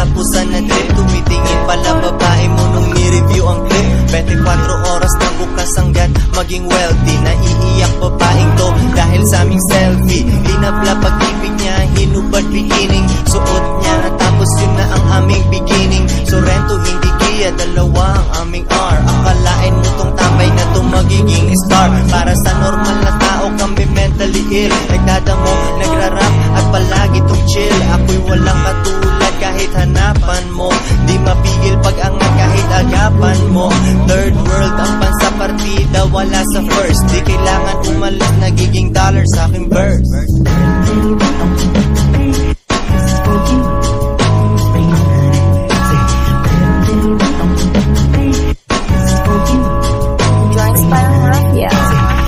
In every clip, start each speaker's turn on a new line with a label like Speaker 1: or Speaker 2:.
Speaker 1: katapusan na trip. Tumitingin pala babae mo nung ni-review ang clip. 24 oras na bukas hanggat maging wealthy. Naiiyak babaeng to dahil sa aming selfie. Linabla pag-ibig niya, hinubad beginning. Suot niya tapos yun na ang aming beginning. Sorrento hindi Kia, dalawa ang aming R. Akalain mo tong tambay na to magiging star. Para sa normal na tao kami mentally ill. Nagdadamo, nagrarap at palagi tong chill. Ako'y walang katulad kahit hanapan mo. Di mapigil pag-angat kahit agapan mo. Third world ang pansa partida, wala sa first. Di kailangan umalis, nagiging dollar sa aking verse.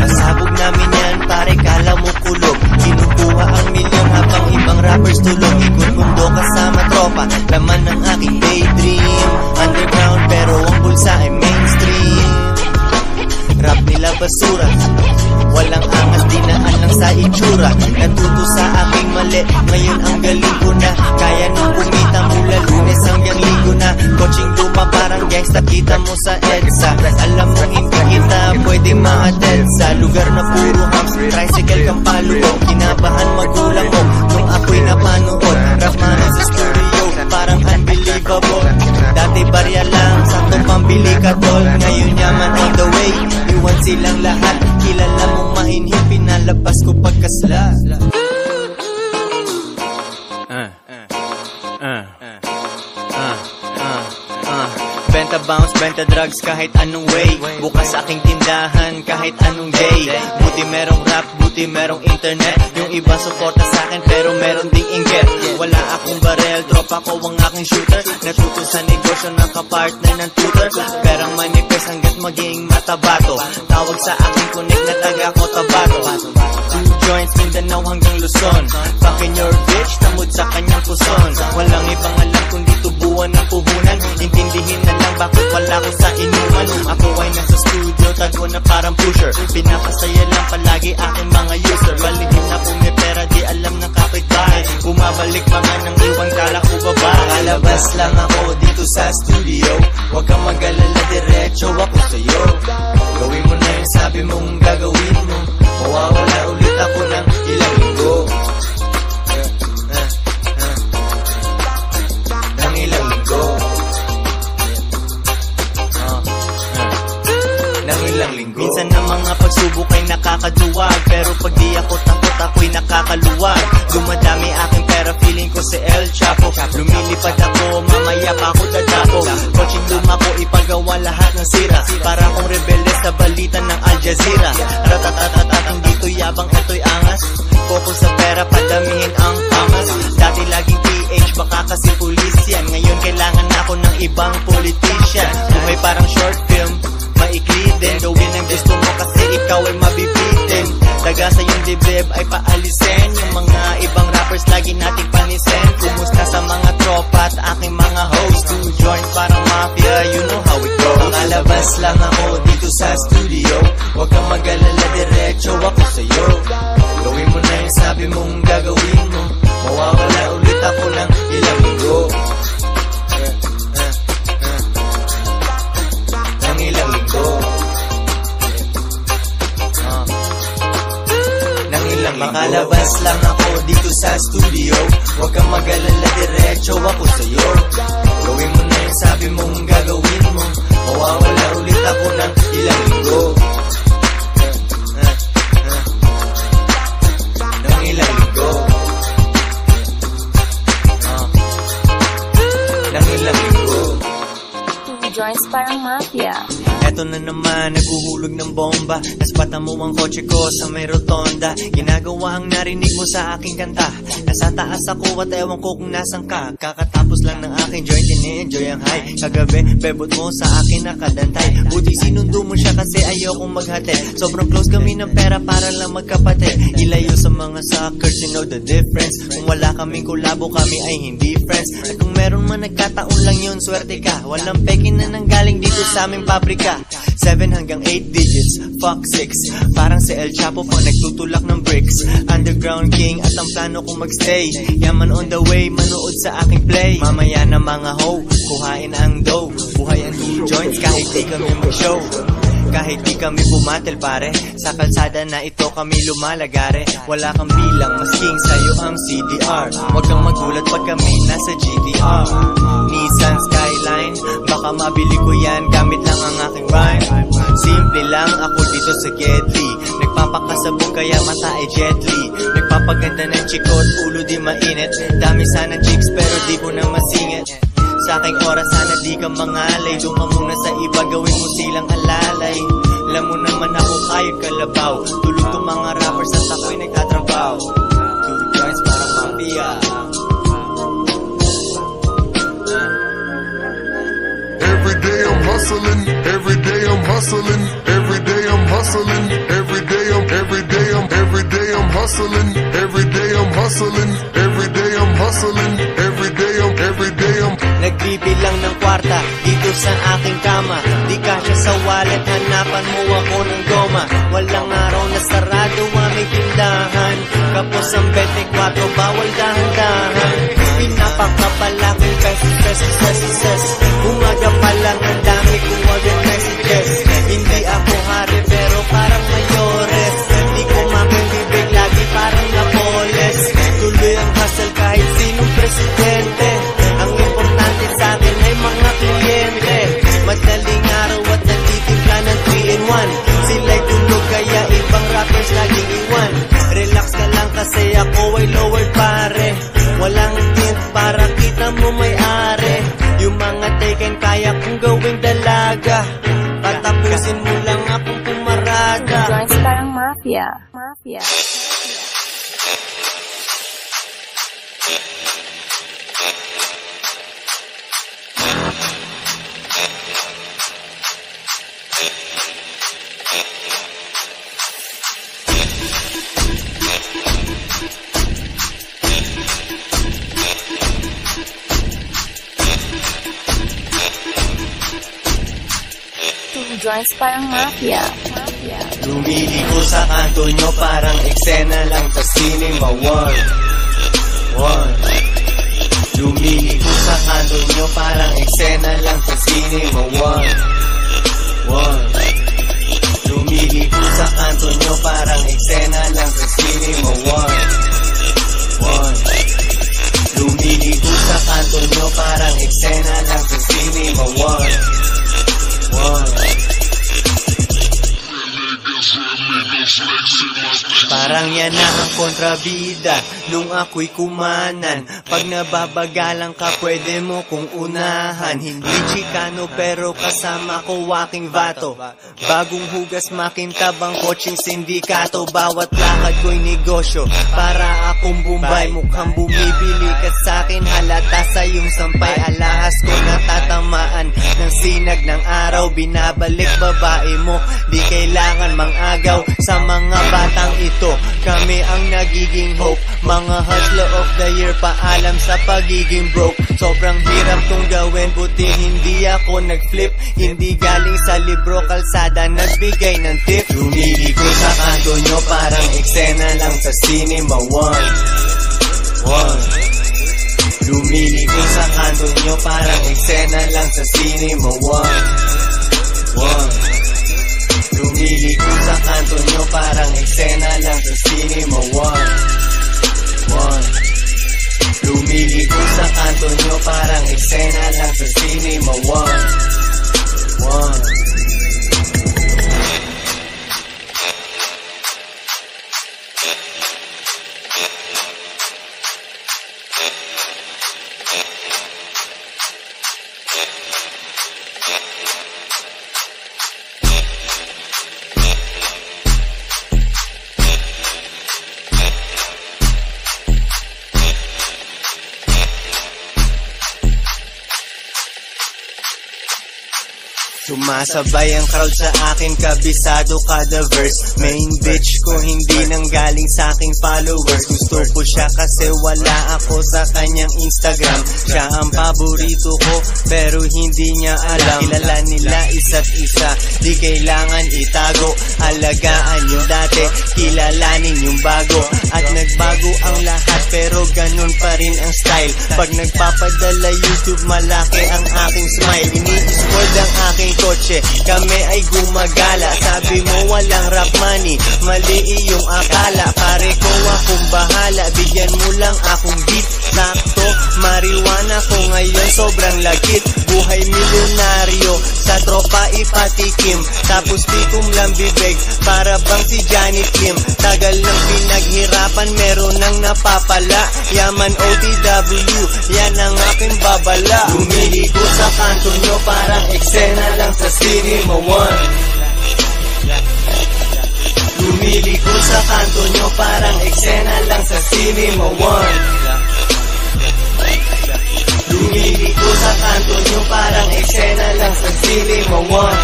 Speaker 1: Pasabog namin yan, pare kala mo kulog. Kinukuha ang milyon habang ibang rappers tulog. Ikot mundo kasama tropa, laman ng aking daydream. Underground pero ang bulsa ay mainstream. Rap nila basura, walang angas, dinaan lang sa itsura. Natuto sa aking mali, ngayon ang galing ko na. Kaya nang kumita mula Lunes hanggang Linggo na. Coaching luma parang gangsta, kita mo sa EDSA. Alam mo hindi kita pwede ma-attend sa lugar na puro hams. Tricycle kang paluog, kinabahan magulang mo nung ako'y napanood. Rap man sa studio, parang unbelievable. Dati barya lang, sakto pambili ka tol. Ngayon yaman on the way, iwan silang lahat. Kilala mong mahinhin, pinalabas ko pagkasla. Benta bounce, benta drugs kahit anong way. Bukas aking tindahan kahit anong day. Buti merong rap, buti merong internet. Yung iba suporta sa akin pero meron ding inggit. Wala akong barel, drop ako ang aking shooter. Natuto sa negosyo ng kapartner ng tutor. Perang manipes hanggat maging matabato. Tawag sa aking connect na taga ko tabato. 2 joints, Mindanao hanggang Luzon. Fucking your bitch, tamod sa kanyang puson. Walang ibang alam kundi tubuan ng puhunan. Intindihin na lang bakit wala ko sa inuman. Ako ay nasa studio, tago na parang pusher. Pinapasaya lang palagi aking mga user. Baligin na kung may pera, di alam ng kapitbahay. Bumabalik mga nang iwan kala ko babae. Kalabas lang ako dito sa studio. Huwag kang mag-alala, diretso ako sa'yo. Gawin mo na yung sabi mong gagawin mo. Mawawala ulit ako ng ilang linggo. Ng ilang linggo. Ng ilang linggo. Minsan na mga pagsubok ay nakakaduwag. Pero pag di ako takot, ako'y nakakaluwag. Dumadami aking pera, feeling ko si El Chapo. Lumilipad ako, mamaya pa ako dadapo. Coaching luma ko, ipagawa lahat ng sira. Para akong rebelde sa balita ng Al Jazeera. Ratatatatat, hindi to yabang, ito'y angas. Focus sa pera, padamihin ang angas. Dati laging PH, baka kasi pulis yan. Ngayon kailangan ako ng ibang politician. Buhay parang short film, maikli din. Gawin ang gusto mo kasi ikaw ay mabibitin. Daga sa yung dibdib ay paalisin. Yung mga ibang rappers lagi nating panisin. Kumusta sa mga tropa at aking mga host. 2 joints parang mafia, you know how it goes. Makalabas lang ako dito sa studio. Huwag kang mag-alala, diretso ako sa'yo. Gawin mo na yung sabi mong gagawin mo. Mawawala ulit ako ng ilang linggo. Ng ilang linggo. Makalabas lang ako dito sa studio. Huwag kang mag-alala, diretso ako sa'yo. Gawin mo na yung sabi mong gagawin mo. Mawawala ulit ako ng ilang linggo. Ng ilang linggo. Ng ilang linggo.
Speaker 2: 2 joints parang mafia.
Speaker 1: Eto na naman, naghuhulog ng bomba. Naspatan mo ang kotse ko sa may rotonda. Ginagawa ang narinig mo sa aking kanta. Nasa taas ako at ewan ko kung nasan ka. Kakatapos lang ng aking joint, ini-enjoy ang high. Kagabi, bebot mo sa akin nakadantay. Buti sinundo mo siya kasi ayokong maghati. Sobrang close kami ng pera para lang magkapatid. Ilayo sa mga suckers, you know the difference. Kung wala kaming kulabo, kami ay hindi friends. At kung meron man nagkataon lang yun, swerte ka. Walang pekin na nanggaling dito sa aming pabrika. 7 hanggang 8 digits, fuck 6. Parang si El Chapo pa nagtutulak ng bricks. Underground king at ang plano kong magstay. Yaman on the way, manood sa aking play. Mamaya na mga ho, kuhain ang dough. Buhay ang 2 joints kahit di kami mag-show. Kahit di kami bumatel pare, sa kalsada na ito kami lumalagare. Wala kang bilang, masking sa'yo ang CDR. Huwag kang magulat pag kami nasa GTR. Nissan Skyline, baka mabili ko yan gamit lang ang aking rhyme. Simple lang ako dito sa Gedli. Nagpapakasabog kaya mata ay jetly. Nagpapaganda ng chikot, ulo di mainit. Dami sana chicks pero di ko na masingit. Sa aking oras sana di ka mangalay. Doon ka muna sa iba, gawin mo silang alalay. Alam mo naman ako kayod kalabaw. Tulog tong mga rappers at ako'y nagtatrabaho. Two joints parang mafia.
Speaker 3: Every day I'm hustling, every day I'm hustling, every day I'm hustling, every day I'm hustling, every day I'm hustling, every day I'm hustling, every day I'm
Speaker 1: Nagbibilang ng kwarta dito sa aking kama. Di kasya sa wallet, hanapan mo ako ng goma. Walang araw na sarado aming tindahan. Kapos ang 24, bawal dahan-dahan. Pinapakapalaking pesos. Umaga pa lang ang dami kong agad messages. Hindi ako hari pero parang mayores. Di ko making bibig, lagi parang Napoles. Tuloy ang hustle kahit sinong presidente. Ang importante sa akin ay mga kliyente. Madaling araw at nagtitimpla ng 3-in-1. Sila'y tulog kaya ibang rappers laging iwan. Relax ka lang kasi ako ay lower pare. Walang tint para kita mo may-ari. Yung mga taken kaya kong gawing dalaga. Patapusin mo lang akong pumarada.
Speaker 2: Joints parang mafia. Joints parang mafia.
Speaker 1: Lumiliko sa kanto nyo parang eksena lang sa cinema. One. Lumiliko sa kanto nyo parang eksena lang sa cinema. One. Lumiliko sa kanto nyo parang eksena lang sa cinema. One. Lumiliko sa kanto nyo parang eksena lang sa cinema. One. Parang yan na ang kontrabida nung ako'y kumanan. Pag nababagalan ka pwede mo kong unahan. Hindi Chicano pero kasama ko aking vato. Bagong hugas makintabang kotseng sindikato. Bawat lakad ko'y negosyo para akong Bombay. Mukhang bumibili ka sa'kin, halata sa iyong sampay. Alahas ko natatamaan ng sinag ng araw. Binabalik babae mo, di kailangan mangagaw sa mga batang ito. Kami ang nagiging hope, mga hustler of the year. Paalam sa pagiging broke. Sobrang hirap kong gawin, buti hindi ako nag-flip. Hindi galing sa libro, kalsada nagbigay ng tip. Lumiliko sa kanto nyo parang eksena lang sa cinema. One. Lumiliko sa kanto nyo parang eksena lang sa cinema. One. Lumiliko sa kanto nyo parang eksena lang sa cinema. One. Lumiliko sa kanto nyo parang eksena lang sa cinema. One. Sumasabay ang crowd sa akin, kabisado kada verse. Main bitch ko hindi nang galing sa aking followers. Gusto ko siya kasi wala ako sa kanyang Instagram. Siya ang paborito ko pero hindi niya alam. Kilala nila isa't isa, di kailangan itago. Alagaan yung dati, kilalanin yung bago. At nagbago ang lahat pero ganun pa rin ang style. Pag nagpapadala YouTube, malaki ang aking smile. Ini-spoiled ang aking kotse, kami ay gumagala. Sabi mo walang rap money, mali iyong akala. Pare ko akong bahala, bigyan mo lang akong beat. Sakto, marijuana ko ngayon sobrang lagit. Buhay milyonaryo, sa tropa ipatikim. Tapos tikom lang bibig, para bang si Janet Lim. Tagal ng pinaghirapan, meron nang napapala. Yaman OTW, yan ang aking babala. Lumiliko sa kanto nyo, parang eksena lang sa Cinema One. Lumiliko sa kanto nyo, parang eksena lang sa Cinema One. Lumiliko sa kanto nyo, parang eksena lang sa Cinema One.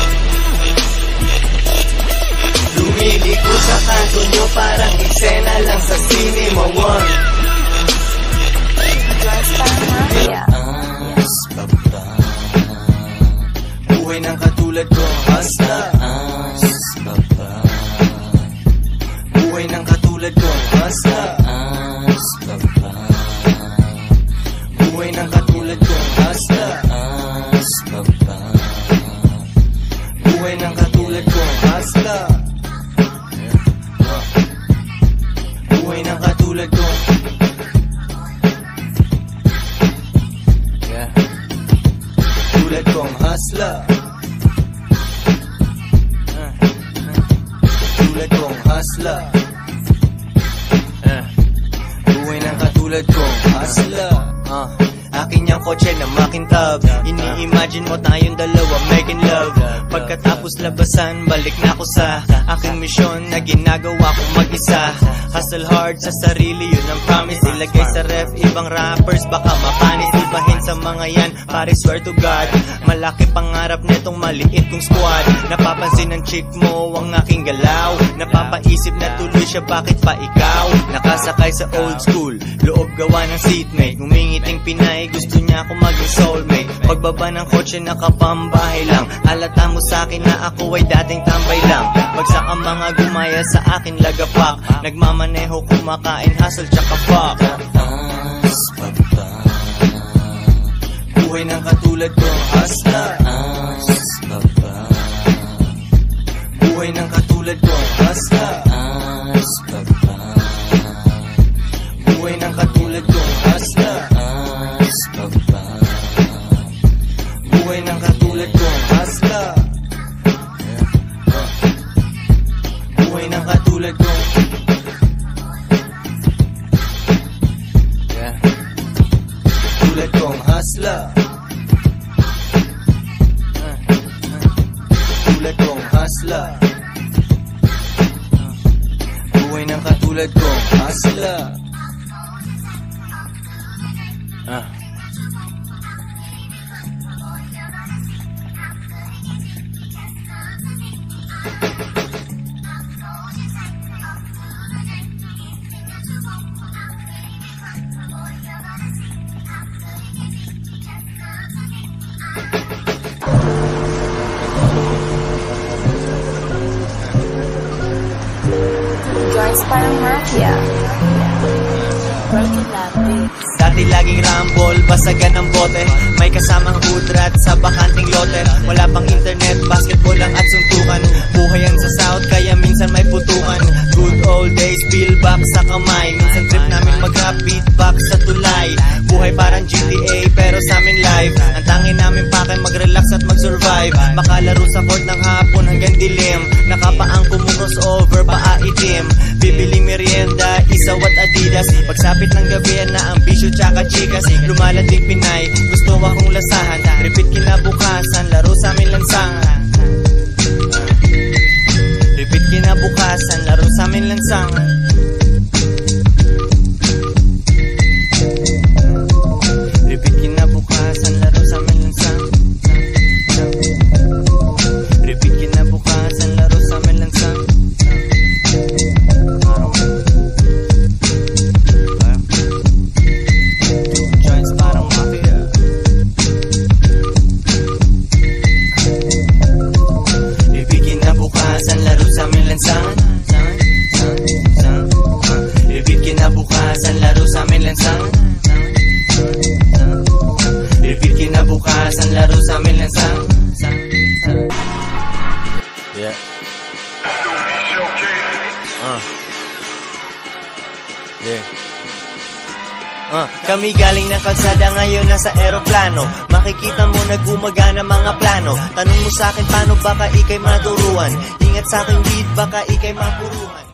Speaker 1: Lumiliko sa kanto nyo, parang eksena lang sa Cinema One.
Speaker 2: Joyce Parang Mafia.
Speaker 1: Buhay ng katulad ko, hasta. Buhay ng katulad ko, hasta. Buhay ng katulad ko, hasta. Buhay ng katulad ko, hasta. Buhay ng katulad ko. Tulad kong hustler. Tulad kong hustler. Buhay ng katulad kong hustler. Akin yung kotse na makintab. Ini-imagine mo tayong dalawa making love. Pagkatapos labasan, balik na ako sa aking misyon na ginagawa kong mag-isa. Hustle hard sa sarili, yun ang promise. Ilagay sa ref, ibang rappers baka mapanis. Ibahin sa mga yan, pare swear to God. Malaki pangarap netong maliit kong squad. Napapansin ng chick mo ang aking galaw. Napapaisip na tuloy siya, bakit pa ikaw? Nakasakay sa old school, loob gawa ng seatmate. Ngumingiting Pinay, gusto niya ako maging soulmate. Pagbaba ng kotse nakapambahay lang. Halata mo sa akin na ako ay dating tambay lang. Bagsak ang mga gumaya sa akin lagapak. Nagmamaneho, kumakain, hustle tsaka fuck. Buhay ng katulad ko, hasta. Buhay ng katulad ko, hasta. Buhay ng katulad ko, hasta. Buhay ng katulad ko, hasta. Buhay ng katulad ko. Tulad kong hustler. Tulad kong hustler. Buhay ng katulad kong hustler.
Speaker 2: Joyce Parang Mafia. Working that beats.
Speaker 1: Dati laging rumble, basagan ng bote. May kasamang hood rat sa bakanting lote. Wala pang internet, basketball lang at suntukan. Buhay ang sa south, kaya minsan may putukan. Good old days, feel back sa kamay. Minsan trip namin mag-rap, beatbox sa tulay. Buhay parang GTA, pero sa amin live. Ang tangin namin pakay, mag-relax at mag-survive. Makalaro sa court ng hapon hanggang dilim. Nakapaang kumukros over, paa itim. Bibiling merienda, isaw at Adidas. Pagsapit ng gabi na ang bisyo tsaka chikas. Lumalanding Pinay, gusto akong lasahan. Repeat kinabukasan, laro sa amin lansangan. Repeat kinabukasan, laro sa amin lansangan. Repeat kinabukasan, laro sa amin lansangan. kinabukasan, laro sa amin lansang. Repeat kinabukasan, laro sa amin lansang. Yeah. Yeah. Kami galing ng kalsada, ngayon nasa eroplano. Makikita mo na gumagana mga plano. Tanong mo sa akin paano, baka ikay maturuan. Ingat sa aking beat, baka ikay mapuruhan.